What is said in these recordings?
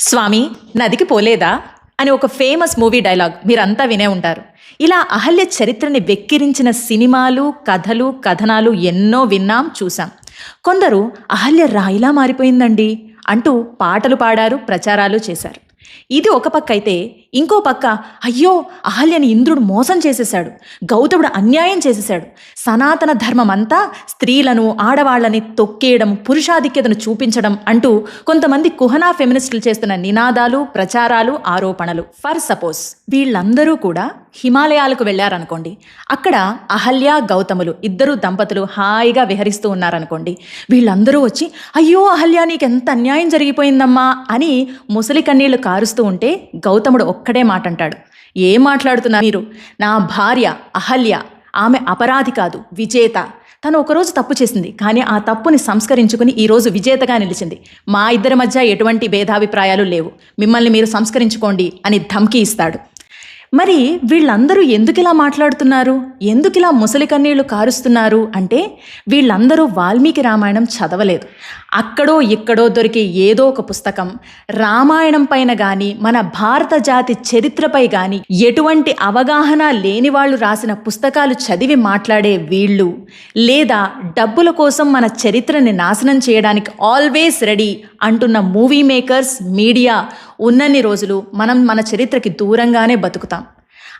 స్వామి నదికి పోలేదా అని ఒక ఫేమస్ మూవీ డైలాగ్ మీరంతా వినే ఉంటారు. ఇలా అహల్య చరిత్రని వెక్కిరించిన సినిమాలు, కథలు, కథనాలు ఎన్నో విన్నాం, చూసాం. కొందరు అహల్య రాయిలా మారిపోయిందండి అంటూ పాటలు పాడారు, ప్రచారాలు చేశారు. ఇది ఒక పక్క అయితే, ఇంకో పక్క అయ్యో అహల్యని ఇంద్రుడు మోసం చేసేశాడు, గౌతముడు అన్యాయం చేసేశాడు, సనాతన ధర్మం అంతా స్త్రీలను, ఆడవాళ్లని తొక్కేయడం, పురుషాధిక్యతను చూపించడం అంటూ కొంతమంది కుహనా ఫెమినిస్టులు చేస్తున్న నినాదాలు, ప్రచారాలు, ఆరోపణలు. ఫర్ సపోజ్ వీళ్ళందరూ కూడా హిమాలయాలకు వెళ్ళారనుకోండి. అక్కడ అహల్య, గౌతములు ఇద్దరు దంపతులు హాయిగా విహరిస్తూ ఉన్నారనుకోండి. వీళ్ళందరూ వచ్చి అయ్యో అహల్య నీకెంత అన్యాయం జరిగిపోయిందమ్మా అని ముసలి కన్నీళ్లు కారుస్తూ ఉంటే గౌతముడు ఒక్కడే మాట అంటాడు. ఏం మాట్లాడుతున్నారు మీరు? నా భార్య అహల్య, ఆమె అపరాధి కాదు, విజేత. తను ఒకరోజు తప్పు చేసింది, కానీ ఆ తప్పుని సంస్కరించుకుని ఈరోజు విజేతగా నిలిచింది. మా ఇద్దరి మధ్య ఎటువంటి భేదాభిప్రాయాలు లేవు, మిమ్మల్ని మీరు సంస్కరించుకోండి అని ధమ్కి ఇస్తాడు. మరి వీళ్ళందరూ ఎందుకిలా మాట్లాడుతున్నారు, ఎందుకిలా ముసలి కన్నీళ్లు కారుస్తున్నారు అంటే, వీళ్ళందరూ వాల్మీకి రామాయణం చదవలేదు. అక్కడో ఇక్కడో దొరికే ఏదో ఒక పుస్తకం, రామాయణం పైన కానీ మన భారత జాతి చరిత్రపై కానీ ఎటువంటి అవగాహన లేని వాళ్ళు రాసిన పుస్తకాలు చదివి మాట్లాడే వీళ్ళు, లేదా డబ్బుల కోసం మన చరిత్రని నాశనం చేయడానికి ఆల్వేస్ రెడీ అంటున్న మూవీ మేకర్స్, మీడియా ఉన్నన్ని రోజులు మనం మన చరిత్రకి దూరంగానే బతుకుతాం.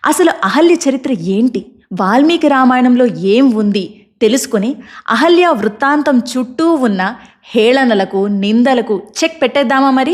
అసలు అహల్య చరిత్ర ఏంటి, వాల్మీకి రామాయణంలో ఏం ఉంది తెలుసుకుని అహల్య వృత్తాంతం చుట్టూ ఉన్న హేళనలకు, నిందలకు చెక్ పెట్టేద్దామా మరి?